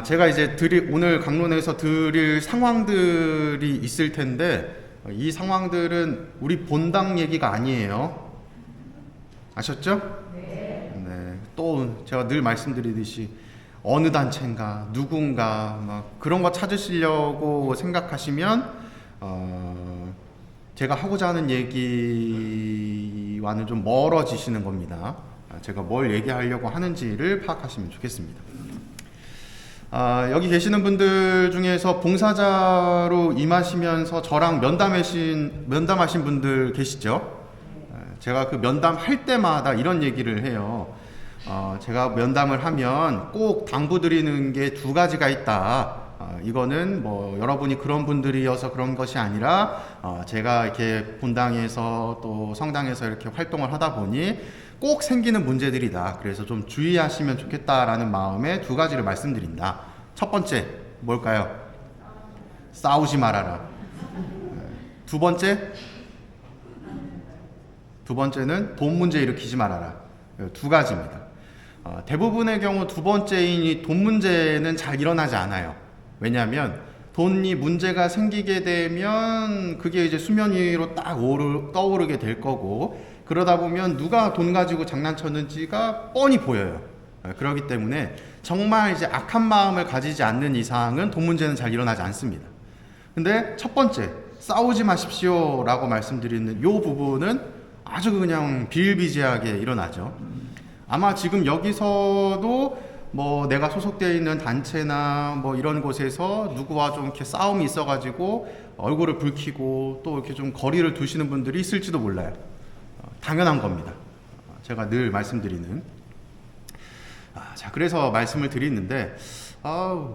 제가 이제 오늘 강론에서 드릴 상황들이 있을 텐데, 이 상황들은 우리 본당 얘기가 아니에요. 아셨죠? 네. 또 제가 늘 말씀드리듯이 어느 단체인가, 누군가, 막 그런 거 찾으시려고 생각하시면, 제가 하고자 하는 얘기와는 좀 멀어지시는 겁니다. 제가 뭘 얘기하려고 하는지를 파악하시면 좋겠습니다. 여기 계시는 분들 중에서 봉사자로 임하시면서 저랑 면담하신 분들 계시죠? 제가 그 면담할 때마다 이런 얘기를 해요. 제가 면담을 하면 꼭 당부드리는 게 두 가지가 있다. 이거는 뭐 여러분이 그런 분들이어서 그런 것이 아니라 제가 이렇게 본당에서 또 성당에서 이렇게 활동을 하다 보니 꼭 생기는 문제들이다. 그래서 좀 주의하시면 좋겠다라는 마음에 두 가지를 말씀드린다. 첫 번째 뭘까요? 싸우지 말아라. 두 번째는 돈 문제 일으키지 말아라. 두 가지입니다. 대부분의 경우 두 번째인 이 돈 문제는 잘 일어나지 않아요. 왜냐하면 돈이 문제가 생기게 되면 그게 이제 수면 위로 딱 떠오르게 될 거고, 그러다 보면 누가 돈 가지고 장난쳤는지가 뻔히 보여요. 그렇기 때문에 정말 이제 악한 마음을 가지지 않는 이상은 돈 문제는 잘 일어나지 않습니다. 근데 첫 번째, 싸우지 마십시오 라고 말씀드리는 이 부분은 아주 그냥 비일비재하게 일어나죠. 아마 지금 여기서도 뭐 내가 소속되어 있는 단체나 뭐 이런 곳에서 누구와 좀 이렇게 싸움이 있어가지고 얼굴을 붉히고 또 이렇게 좀 거리를 두시는 분들이 있을지도 몰라요. 당연한 겁니다. 제가 늘 말씀드리는. 자, 그래서 말씀을 드리는데,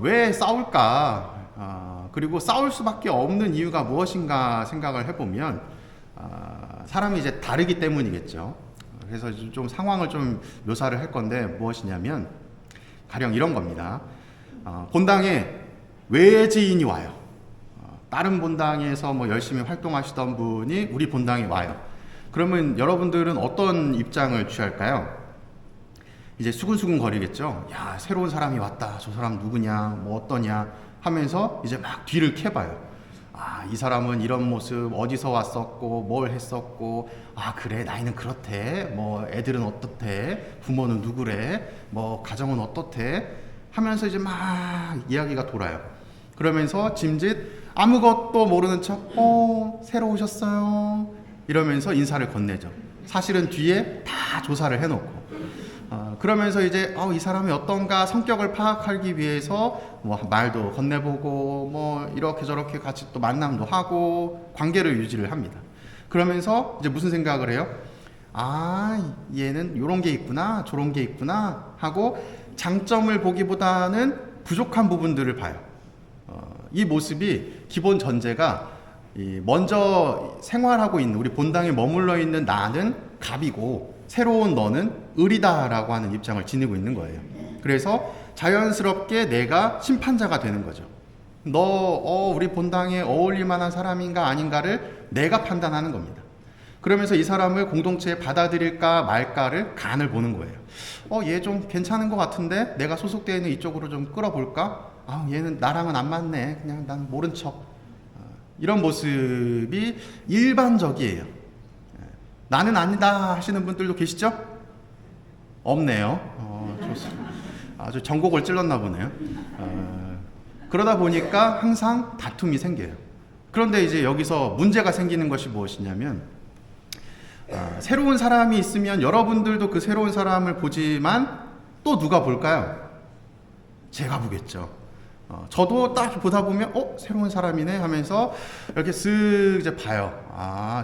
왜 싸울까? 그리고 싸울 수밖에 없는 이유가 무엇인가 생각을 해보면, 사람이 이제 다르기 때문이겠죠. 그래서 좀 상황을 좀 묘사를 할 건데, 무엇이냐면, 가령 이런 겁니다. 본당에 외지인이 와요. 다른 본당에서 뭐 열심히 활동하시던 분이 우리 본당에 와요. 그러면 여러분들은 어떤 입장을 취할까요? 이제 수근수근 거리겠죠. 야, 새로운 사람이 왔다. 저 사람 누구냐, 뭐 어떠냐 하면서 이제 막 뒤를 캐봐요. 이 사람은 이런 모습, 어디서 왔었고, 뭘 했었고, 그래, 나이는 그렇대, 뭐 애들은 어떻대, 부모는 누구래, 뭐 가정은 어떻대 하면서 이제 막 이야기가 돌아요. 그러면서 짐짓 아무것도 모르는 척, 새로 오셨어요 이러면서 인사를 건네죠. 사실은 뒤에 다 조사를 해놓고, 그러면서 이제 이 사람이 어떤가 성격을 파악하기 위해서 뭐 말도 건네보고 뭐 이렇게 저렇게 같이 또 만남도 하고 관계를 유지를 합니다. 그러면서 이제 무슨 생각을 해요? 얘는 요런 게 있구나, 저런 게 있구나 하고 장점을 보기보다는 부족한 부분들을 봐요. 이 모습이 기본 전제가 먼저 생활하고 있는, 우리 본당에 머물러 있는 나는 갑이고 새로운 너는 을이다라고 하는 입장을 지니고 있는 거예요. 그래서 자연스럽게 내가 심판자가 되는 거죠. 우리 본당에 어울릴 만한 사람인가 아닌가를 내가 판단하는 겁니다. 그러면서 이 사람을 공동체에 받아들일까 말까를 간을 보는 거예요. 얘 좀 괜찮은 것 같은데 내가 소속되어 있는 이쪽으로 좀 끌어볼까? 얘는 나랑은 안 맞네. 그냥 난 모른 척. 이런 모습이 일반적이에요. 나는 아니다 하시는 분들도 계시죠? 없네요. 좋습니다. 아주 전곡을 찔렀나 보네요. 그러다 보니까 항상 다툼이 생겨요. 그런데 이제 여기서 문제가 생기는 것이 무엇이냐면, 새로운 사람이 있으면 여러분들도 그 새로운 사람을 보지만 또 누가 볼까요? 제가 보겠죠. 저도 딱 보다 보면 새로운 사람이네 하면서 이렇게 쓱 이제 봐요.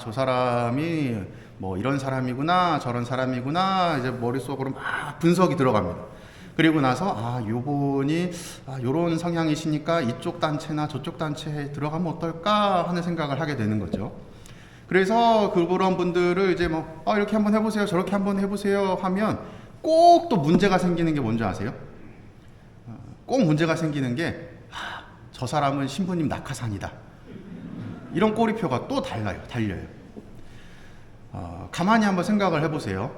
저 사람이 뭐 이런 사람이구나, 저런 사람이구나, 이제 머릿속으로 막 분석이 들어갑니다. 그리고 나서 요분이 요런 성향이시니까 이쪽 단체나 저쪽 단체에 들어가면 어떨까 하는 생각을 하게 되는 거죠. 그래서 그런 분들을 이제 뭐 이렇게 한번 해보세요, 저렇게 한번 해보세요 하면 꼭 또 문제가 생기는 게 뭔지 아세요? 꼭 문제가 생기는 게 저 사람은 신부님 낙하산이다. 이런 꼬리표가 또 달려요. 가만히 한번 생각을 해보세요.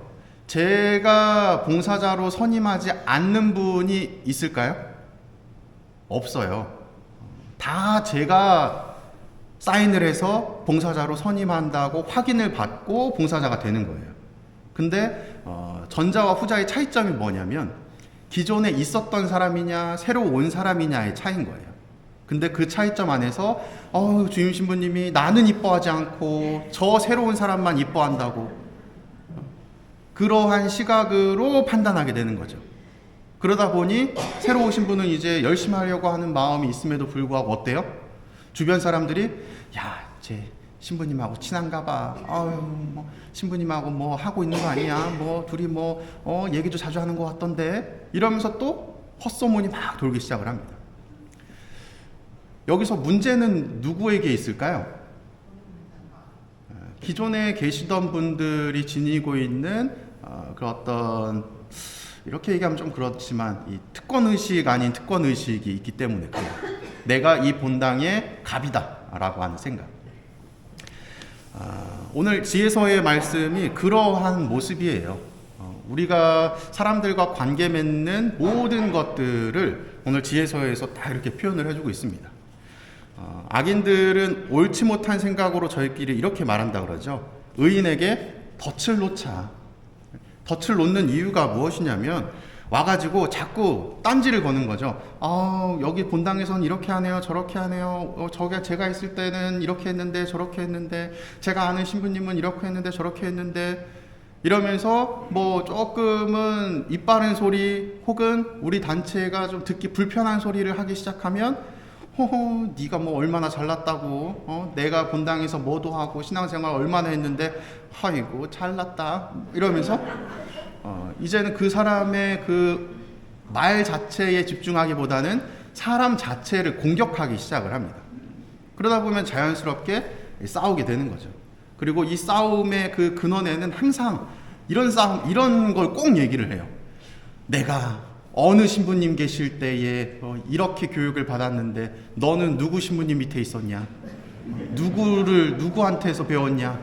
제가 봉사자로 선임하지 않는 분이 있을까요? 없어요. 다 제가 사인을 해서 봉사자로 선임한다고 확인을 받고 봉사자가 되는 거예요. 근데 전자와 후자의 차이점이 뭐냐면 기존에 있었던 사람이냐 새로 온 사람이냐의 차이인 거예요. 근데 그 차이점 안에서 주임 신부님이 나는 이뻐하지 않고 저 새로운 사람만 이뻐한다고 그러한 시각으로 판단하게 되는 거죠. 그러다 보니 새로 오신 분은 이제 열심히 하려고 하는 마음이 있음에도 불구하고 어때요? 주변 사람들이 쟤 신부님하고 친한가 봐. 뭐 신부님하고 뭐 하고 있는 거 아니야? 뭐 둘이 얘기도 자주 하는 것 같던데. 이러면서 또 헛소문이 막 돌기 시작을 합니다. 여기서 문제는 누구에게 있을까요? 기존에 계시던 분들이 지니고 있는 그 어떤 이렇게 얘기하면 좀 그렇지만 이 특권의식 아닌 특권의식이 있기 때문에 그래요. 내가 이 본당의 갑이다 라고 하는 생각. 오늘 지혜서의 말씀이 그러한 모습이에요. 우리가 사람들과 관계 맺는 모든 것들을 오늘 지혜서에서 다 이렇게 표현을 해주고 있습니다. 악인들은 옳지 못한 생각으로 저희끼리 이렇게 말한다 그러죠. 의인에게 덫을 놓자. 덫을 놓는 이유가 무엇이냐면 와가지고 자꾸 딴지를 거는 거죠. 여기 본당에선 이렇게 하네요, 저렇게 하네요. 제가 있을 때는 이렇게 했는데 저렇게 했는데 제가 아는 신부님은 이렇게 했는데 저렇게 했는데 이러면서 뭐 조금은 입 바른 소리 혹은 우리 단체가 좀 듣기 불편한 소리를 하기 시작하면 네가 뭐 얼마나 잘났다고 내가 본당에서 뭐도 하고 신앙생활 얼마나 했는데 아이고 잘났다 이러면서 이제는 그 사람의 그 말 자체에 집중하기보다는 사람 자체를 공격하기 시작을 합니다. 그러다 보면 자연스럽게 싸우게 되는 거죠. 그리고 이 싸움의 그 근원에는 항상 이런 걸 꼭 얘기를 해요. 내가 어느 신부님 계실 때에 이렇게 교육을 받았는데 너는 누구 신부님 밑에 있었냐? 누구한테서 배웠냐?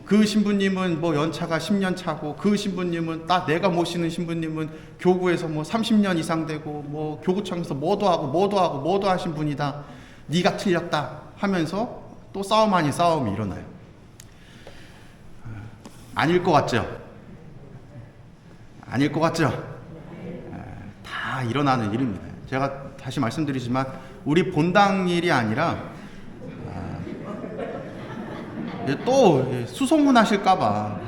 그 신부님은 뭐 연차가 10년 차고 그 신부님은 딱 내가 모시는 신부님은 교구에서 뭐 30년 이상 되고 뭐 교구청에서 뭐도 하신 분이다. 네가 틀렸다 하면서 또 싸움 아닌 싸움이 일어나요. 아닐 것 같죠? 아닐 것 같죠? 다 일어나는 일입니다. 제가 다시 말씀드리지만 우리 본당 일이 아니라 또 수소문 하실까봐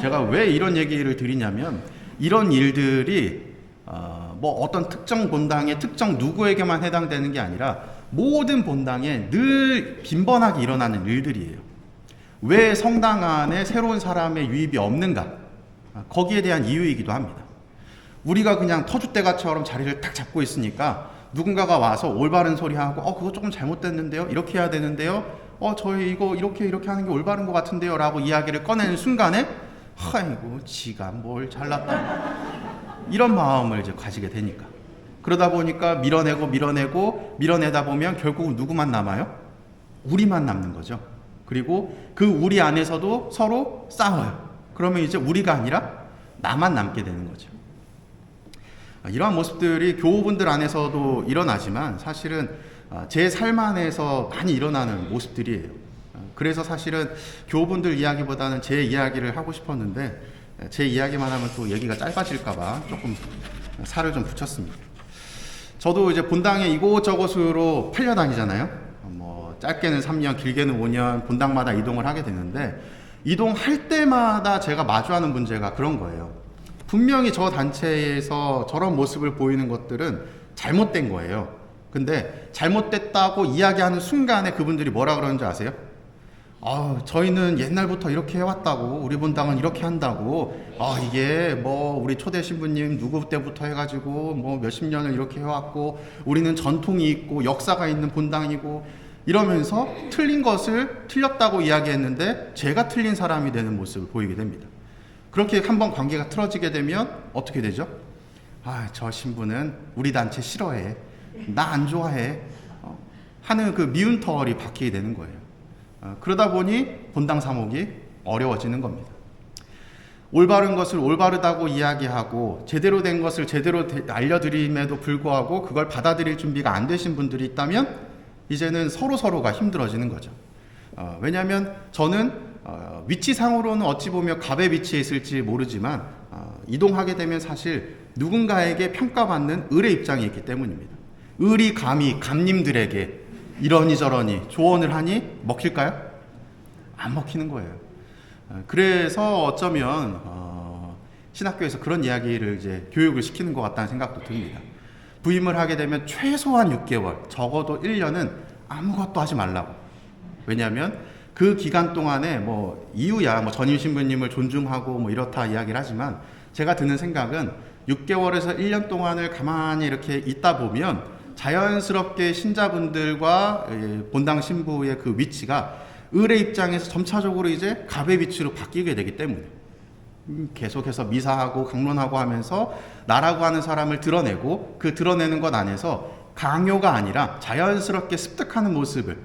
제가 왜 이런 얘기를 드리냐면 이런 일들이 뭐 어떤 특정 본당의 특정 누구에게만 해당되는 게 아니라 모든 본당에 늘 빈번하게 일어나는 일들이에요. 왜 성당 안에 새로운 사람의 유입이 없는가? 거기에 대한 이유이기도 합니다. 우리가 그냥 터줏대감처럼 자리를 딱 잡고 있으니까 누군가가 와서 올바른 소리 하고 그거 조금 잘못됐는데요? 이렇게 해야 되는데요? 저희 이거 이렇게 하는 게 올바른 것 같은데요? 라고 이야기를 꺼내는 순간에 아이고 지가 뭘 잘났다 이런 마음을 이제 가지게 되니까 그러다 보니까 밀어내다 보면 결국은 누구만 남아요? 우리만 남는 거죠. 그리고 그 우리 안에서도 서로 싸워요. 그러면 이제 우리가 아니라 나만 남게 되는 거죠. 이러한 모습들이 교우분들 안에서도 일어나지만 사실은 제 삶 안에서 많이 일어나는 모습들이에요. 그래서 사실은 교우분들 이야기보다는 제 이야기를 하고 싶었는데 제 이야기만 하면 또 얘기가 짧아질까봐 조금 살을 좀 붙였습니다. 저도 이제 본당에 이곳저곳으로 팔려다니잖아요. 뭐 짧게는 3년, 길게는 5년 본당마다 이동을 하게 되는데 이동할 때마다 제가 마주하는 문제가 그런 거예요. 분명히 저 단체에서 저런 모습을 보이는 것들은 잘못된 거예요. 근데 잘못됐다고 이야기하는 순간에 그분들이 뭐라 그러는 줄 아세요? 저희는 옛날부터 이렇게 해왔다고 우리 본당은 이렇게 한다고 이게 뭐 우리 초대 신부님 누구 때부터 해가지고 뭐 몇십 년을 이렇게 해왔고 우리는 전통이 있고 역사가 있는 본당이고 이러면서 틀린 것을 틀렸다고 이야기했는데 제가 틀린 사람이 되는 모습을 보이게 됩니다. 그렇게 한번 관계가 틀어지게 되면 어떻게 되죠? 저 신부는 우리 단체 싫어해. 나 안 좋아해. 하는 그 미운 털이 박히게 되는 거예요. 그러다 보니 본당 사목이 어려워지는 겁니다. 올바른 것을 올바르다고 이야기하고 제대로 된 것을 제대로 알려드림에도 불구하고 그걸 받아들일 준비가 안 되신 분들이 있다면 이제는 서로가 힘들어지는 거죠. 왜냐하면 저는 위치상으로는 어찌 보면 갑의 위치에 있을지 모르지만 이동하게 되면 사실 누군가에게 평가받는 을의 입장에 있기 때문입니다. 을이 감히 감님들에게 이러니 저러니 조언을 하니 먹힐까요? 안 먹히는 거예요. 그래서 어쩌면 신학교에서 그런 이야기를 이제 교육을 시키는 것 같다는 생각도 듭니다. 부임을 하게 되면 최소한 6개월, 적어도 1년은 아무것도 하지 말라고. 왜냐하면 그 기간 동안에 뭐 이유야 뭐 전임 신부님을 존중하고 뭐 이렇다 이야기를 하지만 제가 드는 생각은 6개월에서 1년 동안을 가만히 이렇게 있다 보면 자연스럽게 신자분들과 본당 신부의 그 위치가 을의 입장에서 점차적으로 이제 갑의 위치로 바뀌게 되기 때문에 계속해서 미사하고 강론하고 하면서 나라고 하는 사람을 드러내고 그 드러내는 것 안에서 강요가 아니라 자연스럽게 습득하는 모습을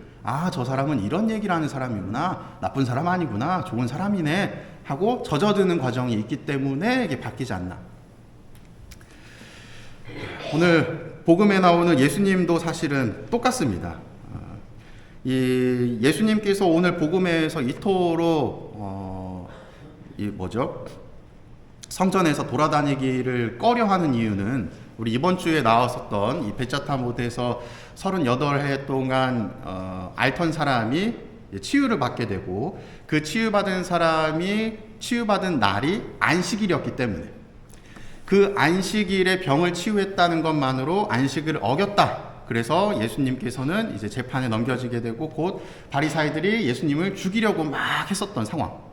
저 사람은 이런 얘기를 하는 사람이구나, 나쁜 사람 아니구나, 좋은 사람이네 하고 젖어드는 과정이 있기 때문에 이게 바뀌지 않나. 오늘 복음에 나오는 예수님도 사실은 똑같습니다. 이 예수님께서 오늘 복음에서 이토록 성전에서 돌아다니기를 꺼려하는 이유는 우리 이번 주에 나왔었던 이 베짜타 못에서 38해 동안 앓던 사람이 치유를 받게 되고 그 치유받은 사람이 치유받은 날이 안식일이었기 때문에 그 안식일에 병을 치유했다는 것만으로 안식일을 어겼다. 그래서 예수님께서는 이제 재판에 넘겨지게 되고 곧 바리사이들이 예수님을 죽이려고 막 했었던 상황.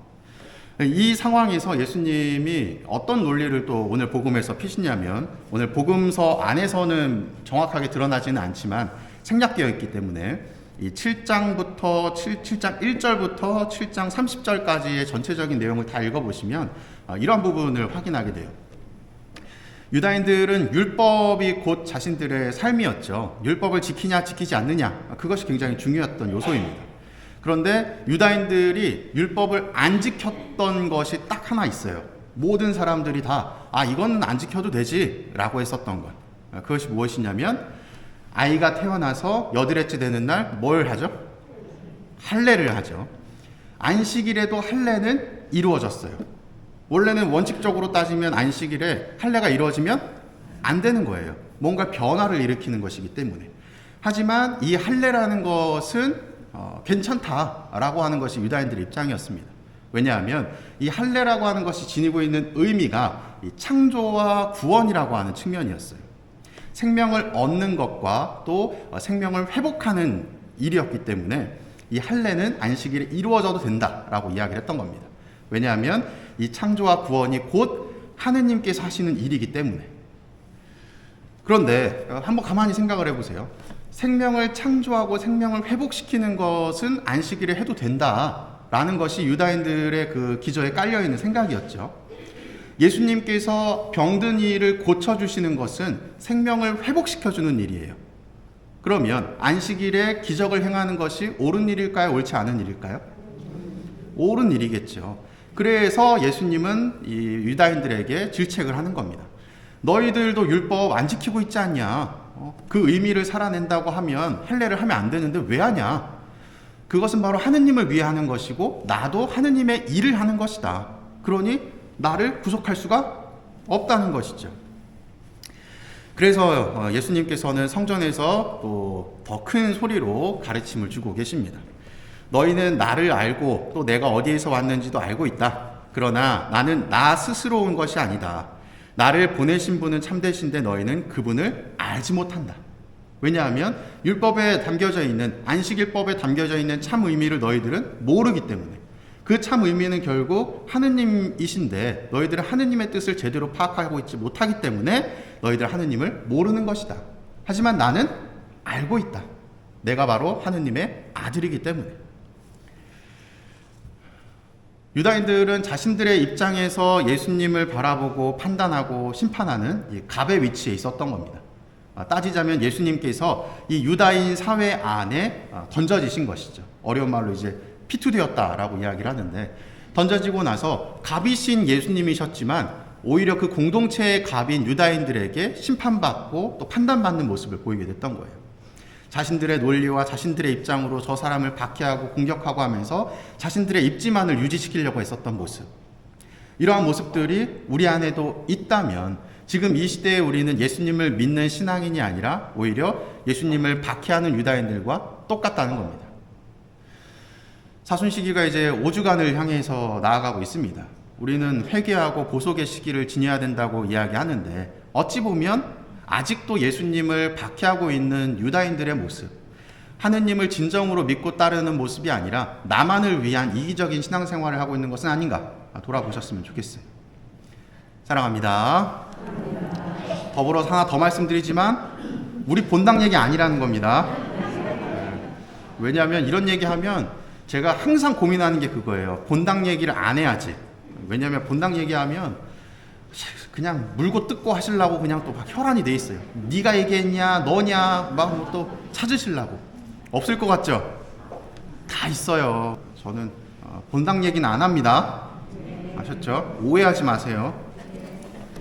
이 상황에서 예수님이 어떤 논리를 또 오늘 복음에서 피시냐면 오늘 복음서 안에서는 정확하게 드러나지는 않지만 생략되어 있기 때문에 이 7장부터 7장 1절부터 7장 30절까지의 전체적인 내용을 다 읽어보시면 이런 부분을 확인하게 돼요. 유다인들은 율법이 곧 자신들의 삶이었죠. 율법을 지키냐 지키지 않느냐 그것이 굉장히 중요했던 요소입니다. 그런데 유다인들이 율법을 안 지켰던 것이 딱 하나 있어요. 모든 사람들이 다 이건 안 지켜도 되지 라고 했었던 것. 그것이 무엇이냐면 아이가 태어나서 8일째 되는 날 뭘 하죠? 할례를 하죠. 안식일에도 할례는 이루어졌어요. 원래는 원칙적으로 따지면 안식일에 할례가 이루어지면 안 되는 거예요. 뭔가 변화를 일으키는 것이기 때문에. 하지만 이 할례라는 것은 괜찮다라고 하는 것이 유다인들의 입장이었습니다. 왜냐하면 이 할례라고 하는 것이 지니고 있는 의미가 이 창조와 구원이라고 하는 측면이었어요. 생명을 얻는 것과 또 생명을 회복하는 일이었기 때문에 이 할례는 안식일에 이루어져도 된다라고 이야기를 했던 겁니다. 왜냐하면 이 창조와 구원이 곧 하느님께서 하시는 일이기 때문에. 그런데 한번 가만히 생각을 해보세요. 생명을 창조하고 생명을 회복시키는 것은 안식일에 해도 된다라는 것이 유다인들의 그 기저에 깔려있는 생각이었죠. 예수님께서 병든 이를 고쳐주시는 것은 생명을 회복시켜주는 일이에요. 그러면 안식일에 기적을 행하는 것이 옳은 일일까요? 옳지 않은 일일까요? 옳은 일이겠죠. 그래서 예수님은 이 유다인들에게 질책을 하는 겁니다. 너희들도 율법 안 지키고 있지 않냐? 그 의미를 살아낸다고 하면 할례를 하면 안 되는데 왜 하냐? 그것은 바로 하느님을 위해 하는 것이고 나도 하느님의 일을 하는 것이다. 그러니 나를 구속할 수가 없다는 것이죠. 그래서 예수님께서는 성전에서 또 더 큰 소리로 가르침을 주고 계십니다. 너희는 나를 알고 또 내가 어디에서 왔는지도 알고 있다. 그러나 나는 나 스스로 온 것이 아니다. 나를 보내신 분은 참되신데 너희는 그분을 알지 못한다. 왜냐하면 율법에 담겨져 있는 안식일법에 담겨져 있는 참 의미를 너희들은 모르기 때문에 그 참 의미는 결국 하느님이신데 너희들은 하느님의 뜻을 제대로 파악하고 있지 못하기 때문에 너희들 하느님을 모르는 것이다. 하지만 나는 알고 있다. 내가 바로 하느님의 아들이기 때문에. 유다인들은 자신들의 입장에서 예수님을 바라보고 판단하고 심판하는 이 갑의 위치에 있었던 겁니다. 따지자면 예수님께서 이 유다인 사회 안에 던져지신 것이죠. 어려운 말로 이제 피투되었다라고 이야기를 하는데 던져지고 나서 갑이신 예수님이셨지만 오히려 그 공동체의 갑인 유다인들에게 심판받고 또 판단받는 모습을 보이게 됐던 거예요. 자신들의 논리와 자신들의 입장으로 저 사람을 박해하고 공격하고 하면서 자신들의 입지만을 유지시키려고 했었던 모습. 이러한 모습들이 우리 안에도 있다면 지금 이 시대에 우리는 예수님을 믿는 신앙인이 아니라 오히려 예수님을 박해하는 유다인들과 똑같다는 겁니다. 사순 시기가 이제 5주간을 향해서 나아가고 있습니다. 우리는 회개하고 보속의 시기를 지녀야 된다고 이야기하는데 어찌 보면 아직도 예수님을 박해하고 있는 유다인들의 모습, 하느님을 진정으로 믿고 따르는 모습이 아니라 나만을 위한 이기적인 신앙생활을 하고 있는 것은 아닌가 돌아보셨으면 좋겠어요. 사랑합니다. 더불어서 하나 더 말씀드리지만 우리 본당 얘기 아니라는 겁니다. 왜냐하면 이런 얘기하면 제가 항상 고민하는 게 그거예요. 본당 얘기를 안 해야지. 왜냐하면 본당 얘기하면 그냥 물고 뜯고 하시려고 그냥 또 막 혈안이 돼 있어요. 네가 얘기했냐 너냐 막 뭐 또 찾으시려고. 없을 것 같죠? 다 있어요. 저는 본당 얘기는 안 합니다. 아셨죠? 오해하지 마세요.